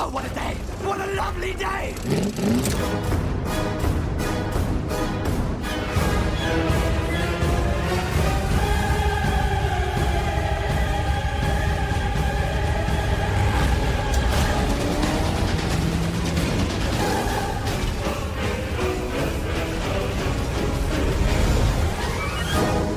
Oh, what a day! What a lovely day!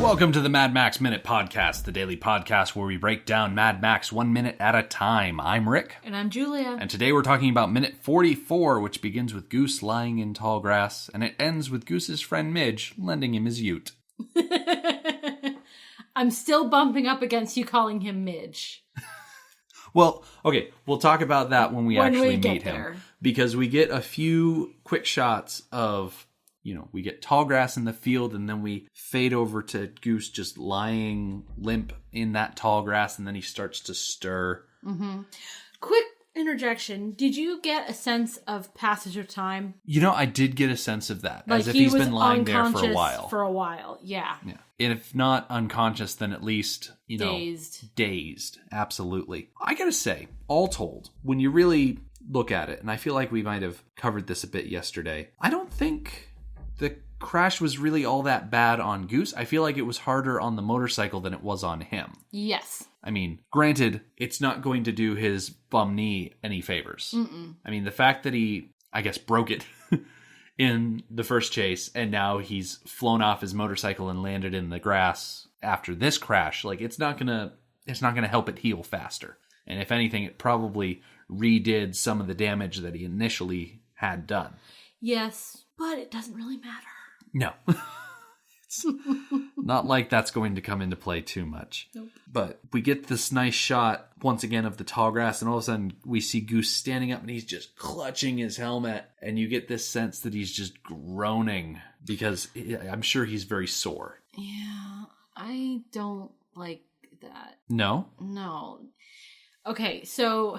Welcome to the Mad Max Minute Podcast, the daily podcast where we break down Mad Max 1 minute at a time. I'm Rick. And I'm Julia. And today we're talking about minute 44, which begins with Goose lying in tall grass, and it ends with Goose's friend Midge lending him his ute. I'm still bumping up against you calling him Midge. Well, okay, we'll talk about that when we actually get meet him. there. Because we get a few quick shots of... we get tall grass in the field, and then we fade over to Goose just lying limp in that tall grass, and then he starts to stir. Mm-hmm. Quick interjection. Did you get a sense of passage of time? I did get a sense of that. Like as if he he's was been lying there for a while. For a while, yeah. Yeah. And if not unconscious, then at least, Dazed. Dazed. Absolutely. I gotta say, all told, when you really look at it, and I feel like we might have covered this a bit yesterday, I don't think... the crash was really all that bad on Goose. I feel like it was harder on the motorcycle than it was on him. Yes. I mean, granted, it's not going to do his bum knee any favors. Mm-mm. I mean, the fact that he, I guess, broke it in the first chase, and now he's flown off his motorcycle and landed in the grass after this crash, like, it's not gonna help it heal faster. And if anything, it probably redid some of the damage that he initially had done. Yes. But it doesn't really matter. No. It's not like that's going to come into play too much. Nope. But we get this nice shot, once again, of the tall grass, and all of a sudden we see Goose standing up and he's just clutching his helmet, and you get this sense that he's just groaning, because I'm sure he's very sore. Yeah, I don't like that. No? No. Okay, so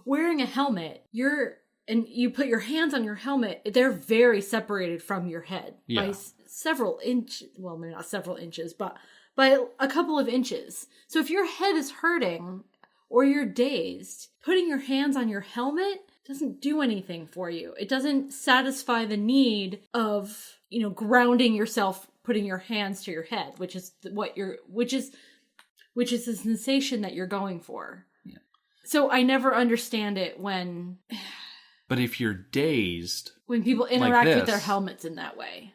wearing a helmet, and you put your hands on your helmet, they're very separated from your head by several inches. Well, maybe not several inches, but by a couple of inches. So if your head is hurting or you're dazed, putting your hands on your helmet doesn't do anything for you. It doesn't satisfy the need of, grounding yourself, putting your hands to your head, which is the sensation that you're going for. Yeah. So I never understand it when... But if you're dazed... when people interact like with their helmets in that way.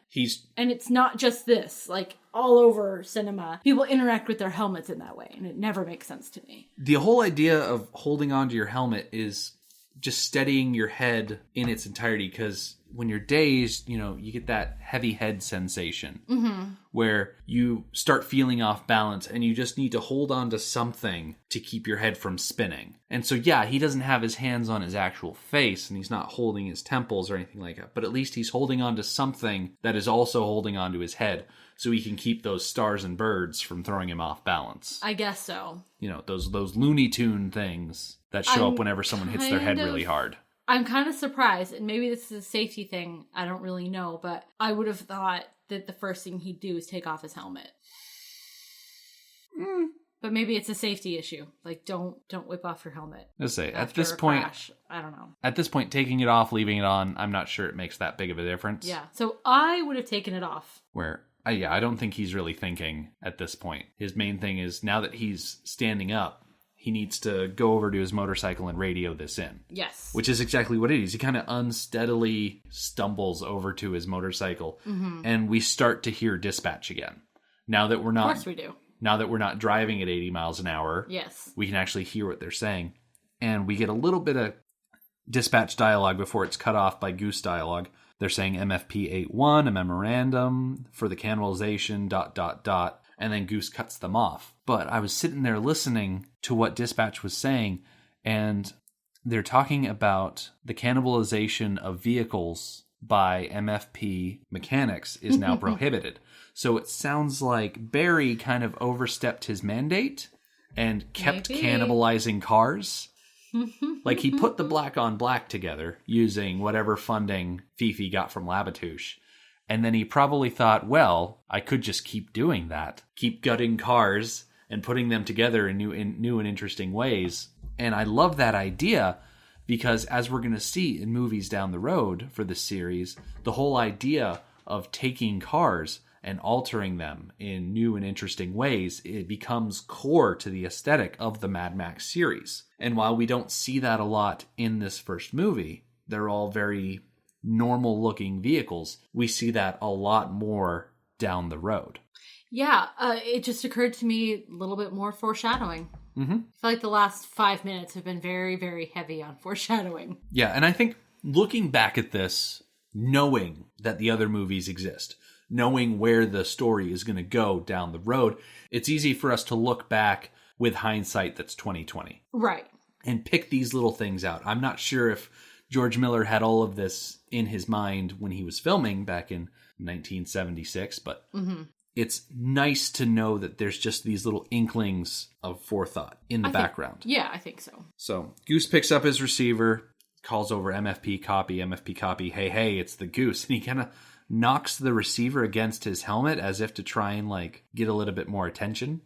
And it's not just this. Like, all over cinema, people interact with their helmets in that way. And it never makes sense to me. The whole idea of holding onto your helmet is just steadying your head in its entirety. Because when you're dazed, you get that heavy head sensation. Mm-hmm. Where you start feeling off balance and you just need to hold on to something to keep your head from spinning. And so, yeah, he doesn't have his hands on his actual face and he's not holding his temples or anything like that. But at least he's holding on to something that is also holding on to his head so he can keep those stars and birds from throwing him off balance. I guess so. Those Looney Tune things that show up whenever someone hits their head really hard. I'm kind of surprised, and maybe this is a safety thing, I don't really know, but I would have thought that the first thing he'd do is take off his helmet. But maybe it's a safety issue. Like, don't whip off your helmet. Let's say, at this point, crash. I don't know. At this point, taking it off, leaving it on, I'm not sure it makes that big of a difference. Yeah, so I would have taken it off. I don't think he's really thinking at this point. His main thing is, now that he's standing up, he needs to go over to his motorcycle and radio this in. Yes. Which is exactly what it is. He kind of unsteadily stumbles over to his motorcycle, and we start to hear dispatch again. Now that we're not... Of course we do. Now that we're not driving at 80 miles an hour, yes, we can actually hear what they're saying. And we get a little bit of dispatch dialogue before it's cut off by Goose dialogue. They're saying MFP 8-1, a memorandum for the cannibalization, ... And then Goose cuts them off. But I was sitting there listening to what dispatch was saying, and they're talking about the cannibalization of vehicles by MFP mechanics is now prohibited. So it sounds like Barry kind of overstepped his mandate and kept cannibalizing cars. Like, he put the black on black together using whatever funding Fifi got from Labatouche. And then he probably thought, well, I could just keep doing that. Keep gutting cars and putting them together in new and interesting ways. And I love that idea Because as we're going to see in movies down the road for this series, the whole idea of taking cars and altering them in new and interesting ways, it becomes core to the aesthetic of the Mad Max series. And while we don't see that a lot in this first movie, they're all very normal looking vehicles. We see that a lot more down the road. Yeah, it just occurred to me a little bit more foreshadowing. Mm-hmm. I feel like the last 5 minutes have been very, very heavy on foreshadowing. Yeah, and I think looking back at this, knowing that the other movies exist, knowing where the story is going to go down the road, it's easy for us to look back with hindsight that's 2020. Right. And pick these little things out. I'm not sure if George Miller had all of this in his mind when he was filming back in 1976, but it's nice to know that there's just these little inklings of forethought in the background. Yeah, I think so. So Goose picks up his receiver, calls over MFP copy, hey, it's the Goose. And he kind of knocks the receiver against his helmet as if to try and like get a little bit more attention.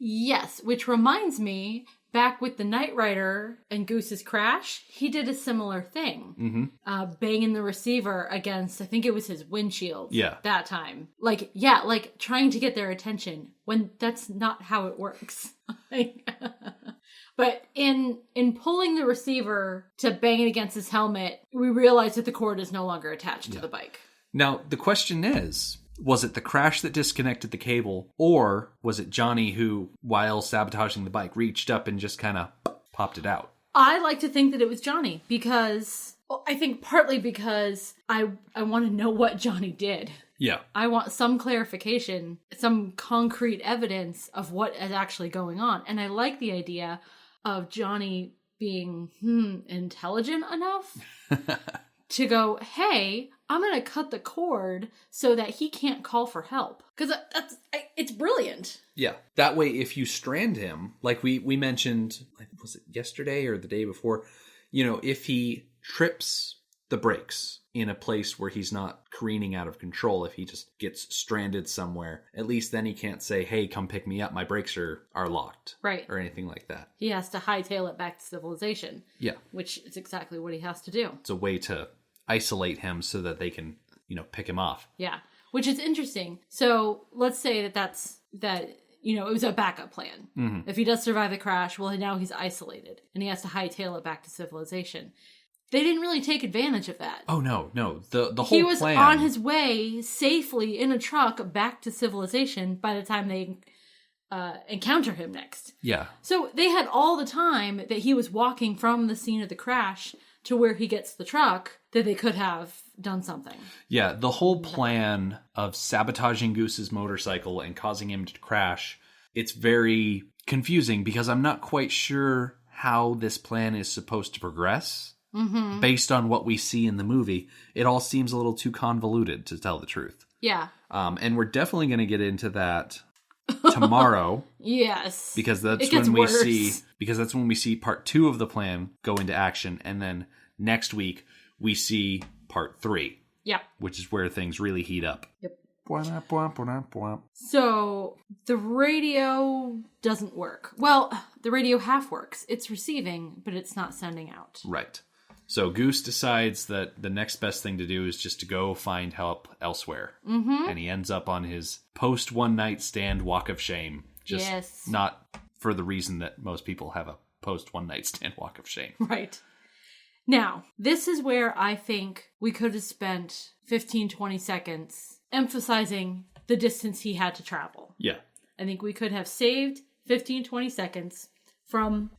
Yes, which reminds me, back with the Knight Rider and Goose's crash, he did a similar thing. Banging the receiver against, I think it was his windshield. Yeah. That time. Like trying to get their attention when that's not how it works. But in pulling the receiver to bang it against his helmet, we realize that the cord is no longer attached to the bike. Now, the question is, was it the crash that disconnected the cable, or was it Johnny who, while sabotaging the bike, reached up and just kind of popped it out? I like to think that it was Johnny because, I think partly because I want to know what Johnny did. Yeah. I want some clarification, some concrete evidence of what is actually going on. And I like the idea of Johnny being intelligent enough to go, hey, I'm going to cut the cord so that he can't call for help. Because it's brilliant. Yeah. That way, if you strand him, like we mentioned, was it yesterday or the day before, if he trips the brakes in a place where he's not careening out of control, if he just gets stranded somewhere, at least then he can't say, hey, come pick me up, my brakes are locked. Right. Or anything like that. He has to hightail it back to civilization. Yeah. Which is exactly what he has to do. It's a way to isolate him so that they can, pick him off. Yeah. Which is interesting. So let's say that it was a backup plan. Mm-hmm. If he does survive the crash, well, now he's isolated and he has to hightail it back to civilization. They didn't really take advantage of that. Oh, no. The whole plan. He was on his way safely in a truck back to civilization by the time they encounter him next. Yeah. So they had all the time that he was walking from the scene of the crash to where he gets the truck that they could have done something. Yeah, the whole plan of sabotaging Goose's motorcycle and causing him to crash, it's very confusing because I'm not quite sure how this plan is supposed to progress. Mm-hmm. Based on what we see in the movie, it all seems a little too convoluted, to tell the truth. Yeah. And we're definitely going to get into that tomorrow. Yes. Because that's when we see part 2 of the plan go into action, and then next week we see part 3. Yeah. Which is where things really heat up. Yep. So the radio doesn't work. Well, the radio half works. It's receiving, but it's not sending out. Right. So Goose decides that the next best thing to do is just to go find help elsewhere. Mm-hmm. And he ends up on his post one night stand walk of shame. Just not for the reason that most people have a post one night stand walk of shame. Right. Now, this is where I think we could have spent 15, 20 seconds emphasizing the distance he had to travel. Yeah. I think we could have saved 15, 20 seconds from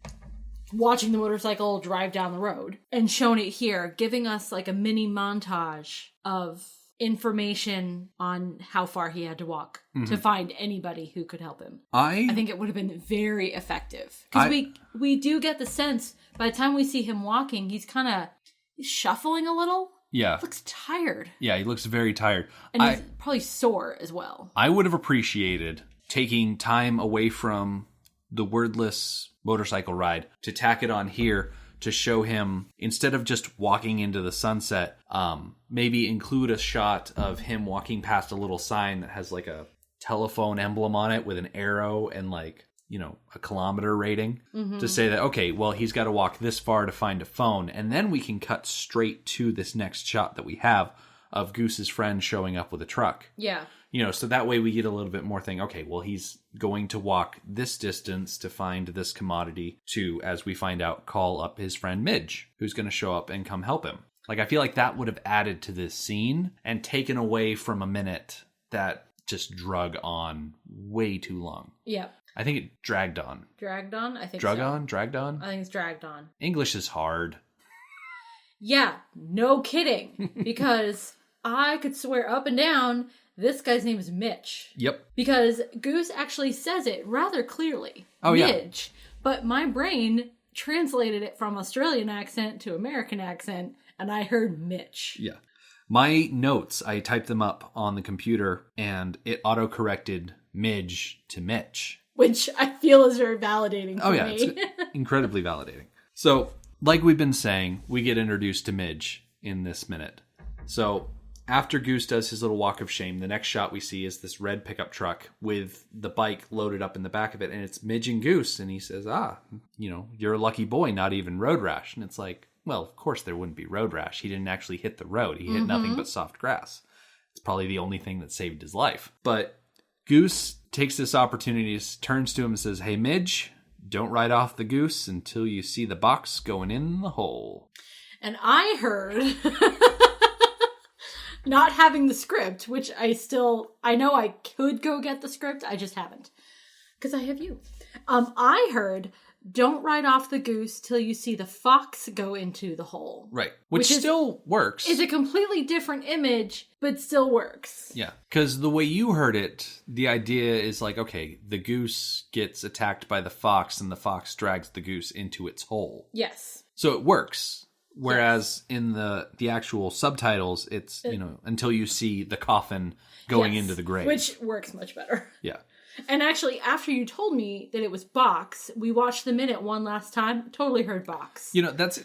watching the motorcycle drive down the road and shown it here, giving us like a mini montage of information on how far he had to walk to find anybody who could help him. I think it would have been very effective. Because we do get the sense, by the time we see him walking, he's kind of shuffling a little. Yeah. He looks tired. Yeah, he looks very tired. And he's probably sore as well. I would have appreciated taking time away from the wordless motorcycle ride to tack it on here to show him, instead of just walking into the sunset, maybe include a shot of him walking past a little sign that has like a telephone emblem on it with an arrow and like a kilometer rating to say that, okay, well, he's got to walk this far to find a phone. And then we can cut straight to this next shot that we have of Goose's friend showing up with a truck. Yeah. So that way we get a little bit more thing. Okay, well, he's going to walk this distance to find this commodity to, as we find out, call up his friend Midge, who's going to show up and come help him. Like, I feel like that would have added to this scene and taken away from a minute that just drug on way too long. Yeah. I think it dragged on. Dragged on? I think Drug so. on? Dragged on? I think it's dragged on. English is hard. Yeah, no kidding. Because I could swear up and down this guy's name is Mitch. Yep. Because Goose actually says it rather clearly. Oh, Midge. Yeah. But my brain translated it from Australian accent to American accent, and I heard Mitch. Yeah. My notes, I typed them up on the computer, and it auto-corrected Midge to Mitch. Which I feel is very validating for me. It's incredibly validating. So, like we've been saying, we get introduced to Midge in this minute. So, after Goose does his little walk of shame, the next shot we see is this red pickup truck with the bike loaded up in the back of it, and it's Midge and Goose, and he says, you're a lucky boy, not even road rash. And it's like, well, of course there wouldn't be road rash. He didn't actually hit the road. He hit nothing but soft grass. It's probably the only thing that saved his life. But Goose takes this opportunity, turns to him and says, hey, Midge, don't ride off the goose until you see the box going in the hole. And I heard... Not having the script, which I know I could go get the script, I just haven't. Because I have you. I heard, don't ride off the goose till you see the fox go into the hole. Right. Which still works. It's a completely different image, but still works. Yeah. Because the way you heard it, the idea is like, okay, the goose gets attacked by the fox and the fox drags the goose into its hole. Yes. So it works. Whereas in the actual subtitles, it's, until you see the coffin going into the grave. Which works much better. Yeah. And actually, after you told me that it was box, we watched the minute one last time. Totally heard box. That's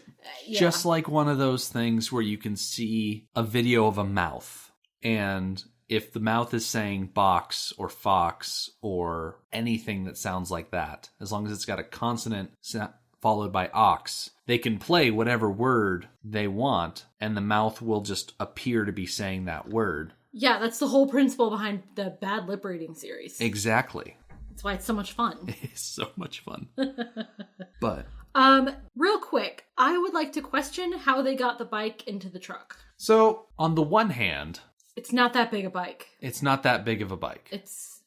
just like one of those things where you can see a video of a mouth. And if the mouth is saying box or fox or anything that sounds like that, as long as it's got a consonant followed by ox, they can play whatever word they want, and the mouth will just appear to be saying that word. Yeah, that's the whole principle behind the bad lip reading series. Exactly. That's why it's so much fun. It's so much fun. But real quick, I would like to question how they got the bike into the truck. So, on the one hand, it's not that big a bike. It's not that big of a bike.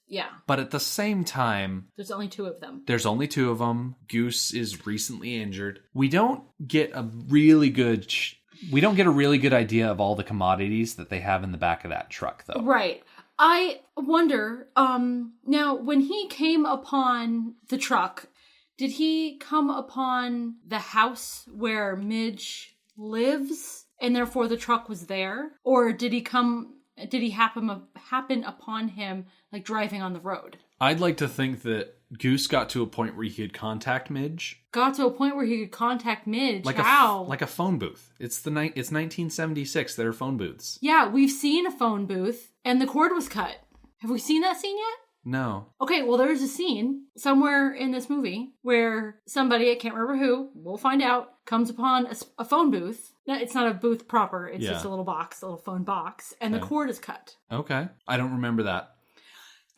Yeah. But at the same time... There's only two of them. Goose is recently injured. We don't get a really good idea of all the commodities that they have in the back of that truck, though. Right. I wonder, now, when he came upon the truck, did he come upon the house where Midge lives, and therefore the truck was there? Or did he happen upon him, like, driving on the road? I'd like to think that Goose got to a point where he could contact Midge. Got to a point where he could contact Midge? Like How? Like a phone booth. It's 1976. There are phone booths. Yeah, we've seen a phone booth, and the cord was cut. Have we seen that scene yet? No. Okay, well, there's a scene somewhere in this movie where somebody, I can't remember who, we'll find out, comes upon a phone booth. No, it's not a booth proper. It's just a little box, a little phone box, and the cord is cut. Okay. I don't remember that.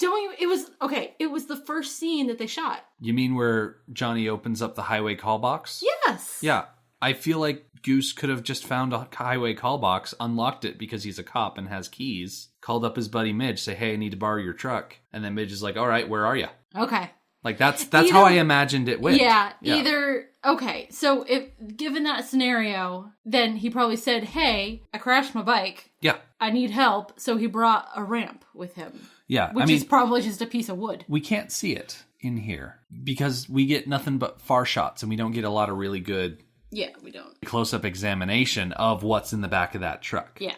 It was the first scene that they shot. You mean where Johnny opens up the highway call box? Yes. Yeah. I feel like Goose could have just found a highway call box, unlocked it because he's a cop and has keys, called up his buddy Midge, say, hey, I need to borrow your truck. And then Midge is like, all right, where are you? Okay. Like, that's how I imagined it went. Yeah, either... Okay, so if given that scenario, then he probably said, hey, I crashed my bike. Yeah. I need help. So he brought a ramp with him. Yeah. Which is probably just a piece of wood. We can't see it in here because we get nothing but far shots and we don't get a lot of really good... Yeah, we don't. Close-up examination of what's in the back of that truck. Yeah.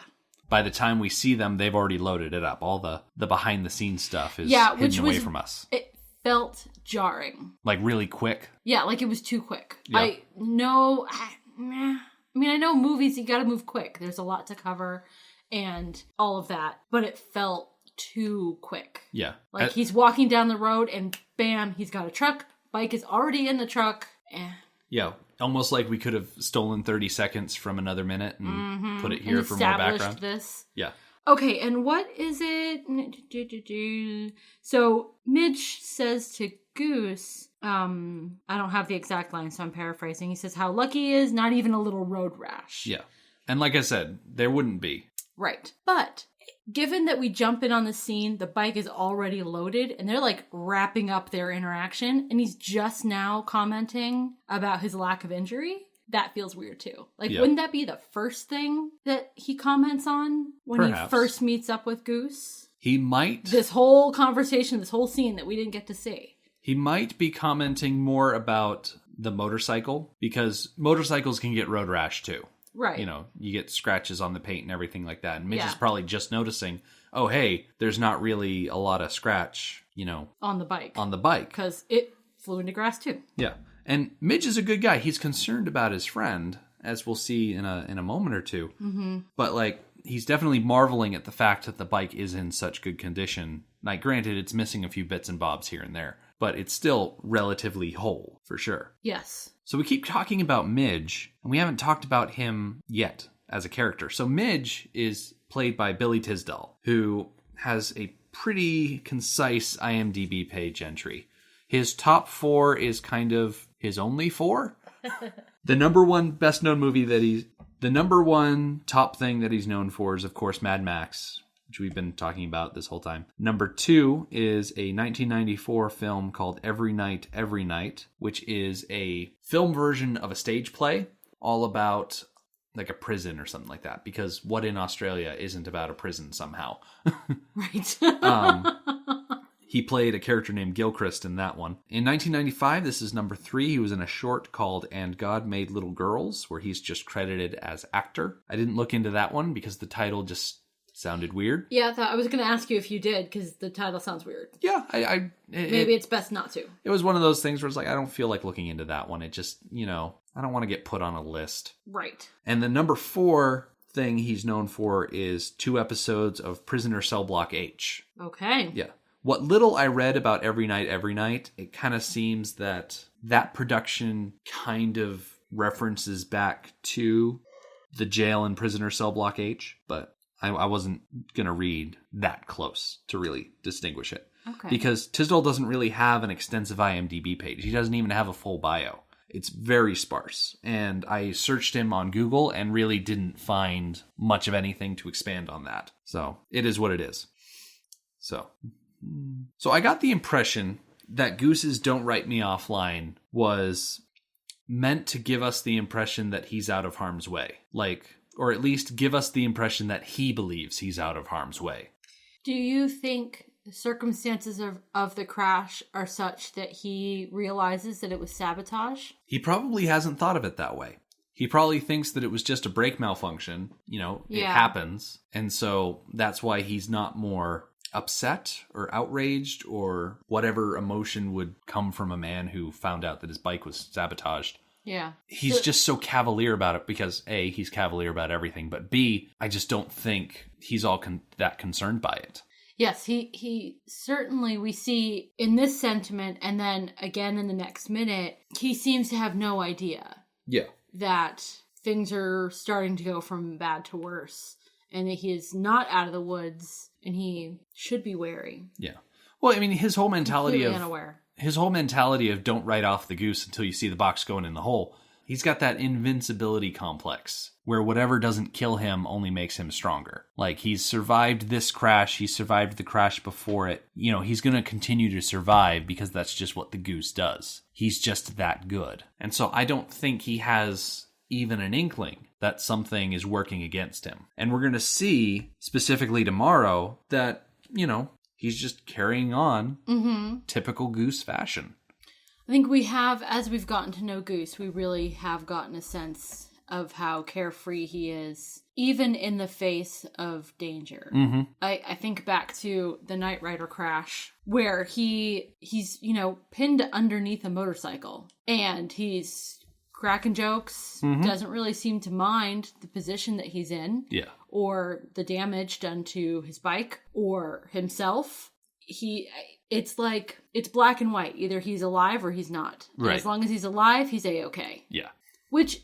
By the time we see them, they've already loaded it up. All the behind-the-scenes stuff is hidden away from us. It felt jarring. Like really quick? Yeah, like it was too quick. Yeah. I know movies, you gotta move quick. There's a lot to cover and all of that. But it felt too quick. Yeah. Like he's walking down the road and bam, he's got a truck. Bike is already in the truck. Yeah. Almost like we could have stolen 30 seconds from another minute and put it here for more background. This. Yeah. Okay, and what is it? So Midge says to Goose, I don't have the exact line, so I'm paraphrasing. He says how lucky he is, not even a little road rash. Yeah. And like I said, there wouldn't be. Right. But given that we jump in on the scene, the bike is already loaded, and they're like wrapping up their interaction, and he's just now commenting about his lack of injury. That feels weird too. Like, wouldn't that be the first thing that he comments on when he first meets up with Goose? He might. This whole conversation, this whole scene that we didn't get to see. He might be commenting more about the motorcycle, because motorcycles can get road rash too. Right. You know, you get scratches on the paint and everything like that. And Midge is probably just noticing, oh, hey, there's not really a lot of scratch, you know. On the bike. Because it flew into grass too. Yeah. And Midge is a good guy. He's concerned about his friend, as we'll see in a moment or two. Mm-hmm. But, like, he's definitely marveling at the fact that the bike is in such good condition. Like, granted, it's missing a few bits and bobs here and there, but it's still relatively whole, for sure. Yes. So we keep talking about Midge, and we haven't talked about him yet as a character. So Midge is played by Billy Tisdale, who has a pretty concise IMDb page entry. His top 4 is kind of his only 4. The number one the number one top thing that he's known for is, of course, Mad Max, which we've been talking about this whole time. Number 2 is a 1994 film called Every Night, Every Night, which is a film version of a stage play all about like a prison or something like that, because what in Australia isn't about a prison somehow? Right. He played a character named Gilchrist in that one. In 1995, this is number 3. He was in a short called And God Made Little Girls, where he's just credited as actor. I didn't look into that one because the title just sounded weird. Yeah, I was going to ask you if you did, because the title sounds weird. Yeah, maybe it's best not to. It was one of those things where it's like, I don't feel like looking into that one. It just, you know, I don't want to get put on a list. Right. And the number 4 thing he's known for is 2 episodes of Prisoner Cell Block H. Okay. Yeah. What little I read about Every Night, it kind of seems that production kind of references back to the jail in Prisoner Cell Block H, but I wasn't going to read that close to really distinguish it. Okay. Because Tisdale doesn't really have an extensive IMDb page. He doesn't even have a full bio. It's very sparse. And I searched him on Google and really didn't find much of anything to expand on that. So it is what it is. So I got the impression that Goose's Don't Write Me Off line was meant to give us the impression that he's out of harm's way. Like, or at least give us the impression that he believes he's out of harm's way. Do you think the circumstances of the crash are such that he realizes that it was sabotage? He probably hasn't thought of it that way. He probably thinks that it was just a brake malfunction. You know, it happens. And so that's why he's not more upset or outraged or whatever emotion would come from a man who found out that his bike was sabotaged. Yeah. He's just so cavalier about it because A, he's cavalier about everything, but B, I just don't think he's all that concerned by it. Yes, he certainly, we see in this sentiment, and then again in the next minute, he seems to have no idea. Yeah. That things are starting to go from bad to worse, and that he is not out of the woods, and he should be wary. Yeah. Well, I mean, his whole mentality Completely unaware. His whole mentality of don't write off the goose until you see the box going in the hole. He's got that invincibility complex where whatever doesn't kill him only makes him stronger. Like, he's survived this crash. He survived the crash before it. You know, he's going to continue to survive because that's just what the goose does. He's just that good. And so I don't think he has even an inkling that something is working against him. And we're going to see specifically tomorrow that, you know, he's just carrying on typical Goose fashion. I think we have, as we've gotten to know Goose, we really have gotten a sense of how carefree he is, even in the face of danger. Mm-hmm. I think back to the Knight Rider crash, where he's, you know, pinned underneath a motorcycle, and he's cracking jokes, doesn't really seem to mind the position that he's in. Yeah. Or the damage done to his bike or himself. It's like, it's black and white. Either he's alive or he's not. Right. And as long as he's alive, he's A-okay. Yeah. Which,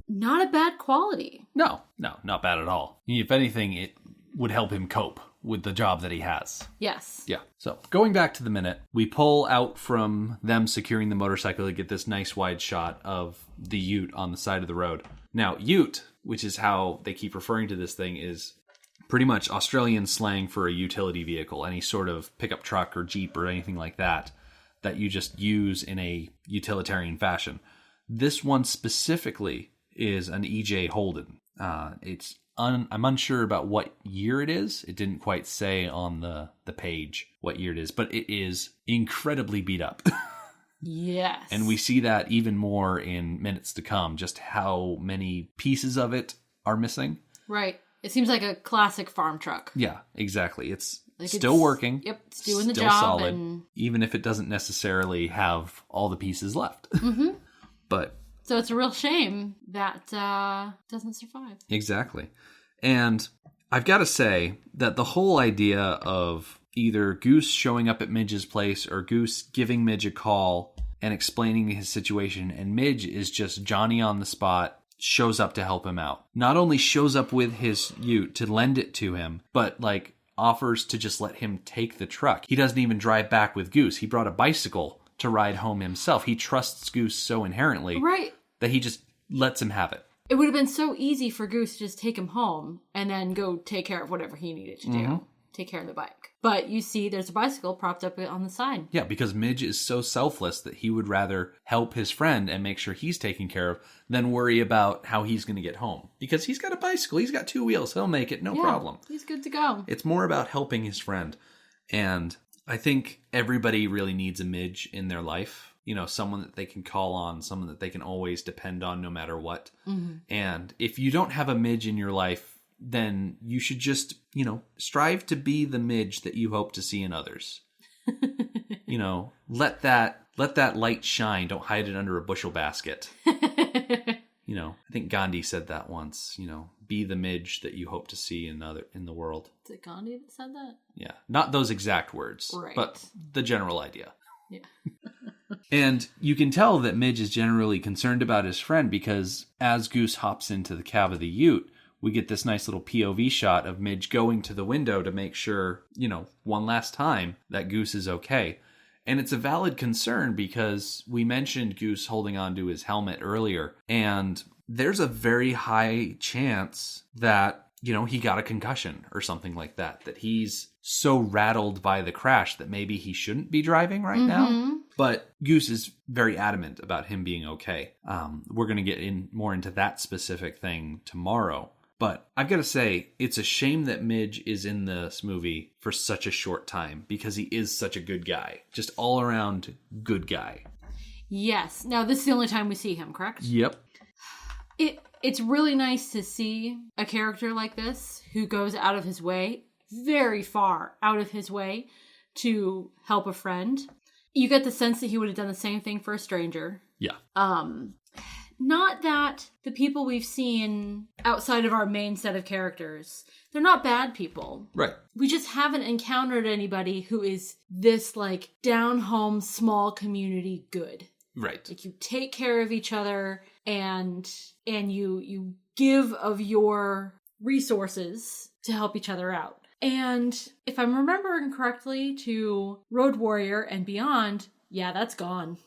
not a bad quality. No, not bad at all. If anything, it would help him cope with the job that he has. Yes. Yeah. So going back to the minute, we pull out from them securing the motorcycle to get this nice wide shot of the ute on the side of the road. Now, ute, which is how they keep referring to this thing, is pretty much Australian slang for a utility vehicle, any sort of pickup truck or Jeep or anything like that you just use in a utilitarian fashion. This one specifically is an EJ Holden. I'm unsure about what year it is. It didn't quite say on the page what year it is, but it is incredibly beat up. Yes. And we see that even more in minutes to come, just how many pieces of it are missing. Right. It seems like a classic farm truck. Yeah, exactly. It's like still working. Yep, it's doing the still job. solid, and... even if it doesn't necessarily have all the pieces left. Mm-hmm. But so it's a real shame that doesn't survive. Exactly. And I've got to say that the whole idea of either Goose showing up at Midge's place or Goose giving Midge a call and explaining his situation, and Midge is just Johnny on the spot, shows up to help him out. Not only shows up with his ute to lend it to him, but like offers to just let him take the truck. He doesn't even drive back with Goose. He brought a bicycle to ride home himself. He trusts Goose so inherently that he just lets him have it. It would have been so easy for Goose to just take him home and then go take care of whatever he needed to do. Take care of the bike. But you see there's a bicycle propped up on the side. Yeah, because Midge is so selfless that he would rather help his friend and make sure he's taken care of than worry about how he's going to get home. Because he's got a bicycle. He's got 2 wheels. He'll make it. No problem. He's good to go. It's more about helping his friend. And I think everybody really needs a Midge in their life. You know, someone that they can call on, someone that they can always depend on no matter what. And if you don't have a Midge in your life, then you should just, strive to be the Midge that you hope to see in others. Let that light shine. Don't hide it under a bushel basket. I think Gandhi said that once, be the Midge that you hope to see in the world. Is it Gandhi that said that? Yeah. Not those exact words, right, but the general idea. Yeah. And you can tell that Midge is generally concerned about his friend because as Goose hops into the cab of the ute, we get this nice little POV shot of Midge going to the window to make sure, one last time that Goose is okay. And it's a valid concern because we mentioned Goose holding on to his helmet earlier. And there's a very high chance that, he got a concussion or something like that. That he's so rattled by the crash that maybe he shouldn't be driving right now. But Goose is very adamant about him being okay. We're going to get more into that specific thing tomorrow. But I've got to say, it's a shame that Midge is in this movie for such a short time because he is such a good guy. Just all around good guy. Yes. Now, this is the only time we see him, correct? Yep. It's really nice to see a character like this who goes out of his way, very far out of his way, to help a friend. You get the sense that he would have done the same thing for a stranger. Yeah. Not that the people we've seen outside of our main set of characters, they're not bad people. Right. We just haven't encountered anybody who is this, down-home, small community good. Right. You take care of each other and you give of your resources to help each other out. And if I'm remembering correctly, to Road Warrior and beyond, yeah, that's gone.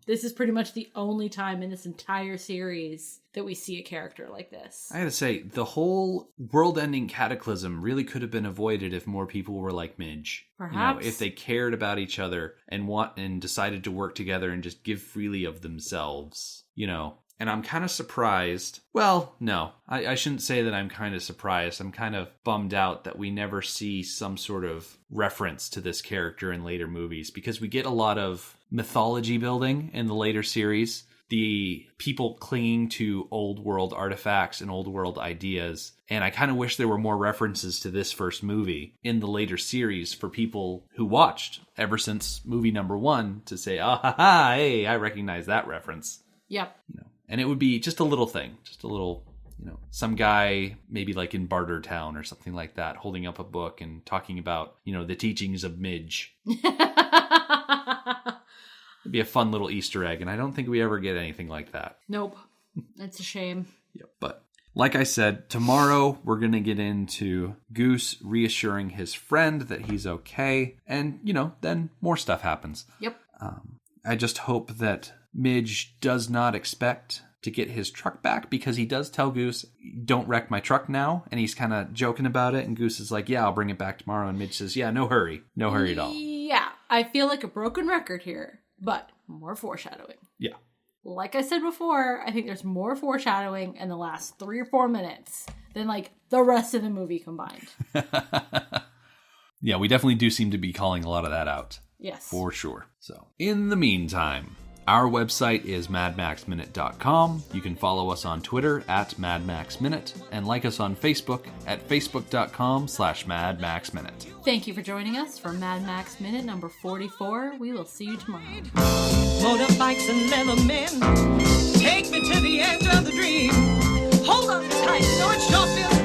This is pretty much the only time in this entire series that we see a character like this. I gotta say, the whole world-ending cataclysm really could have been avoided if more people were like Midge. Perhaps. If they cared about each other and decided to work together and just give freely of themselves, And I'm kind of surprised. Well, no, I shouldn't say that I'm kind of surprised. I'm kind of bummed out that we never see some sort of reference to this character in later movies because we get a lot of mythology building in the later series. The people clinging to old world artifacts and old world ideas. And I kind of wish there were more references to this first movie in the later series for people who watched ever since movie number 1 to say, hey, I recognize that reference. Yep. And it would be just a little thing, just a little, some guy maybe like in Bartertown or something like that, holding up a book and talking about, the teachings of Midge. It'd be a fun little Easter egg, and I don't think we ever get anything like that. Nope. That's a shame. Yep. But like I said, tomorrow we're going to get into Goose reassuring his friend that he's okay, and, then more stuff happens. Yep. I just hope that Midge does not expect to get his truck back, because he does tell Goose, don't wreck my truck now, and he's kind of joking about it, and Goose is like, yeah, I'll bring it back tomorrow, and Midge says, yeah, no hurry at all. Yeah, I feel like a broken record here, but more foreshadowing. Yeah. Like I said before, I think there's more foreshadowing in the last 3 or 4 minutes than like the rest of the movie combined. Yeah, we definitely do seem to be calling a lot of that out. Yes. For sure. So, in the meantime, our website is madmaxminute.com. You can follow us on Twitter at madmaxminute and like us on Facebook at facebook.com/madmaxminute. Thank you for joining us for Mad Max Minute number 44. We will see you tomorrow. Motorbikes and leather men, take me to the edge of the dream. Hold on tight, no, it sure feels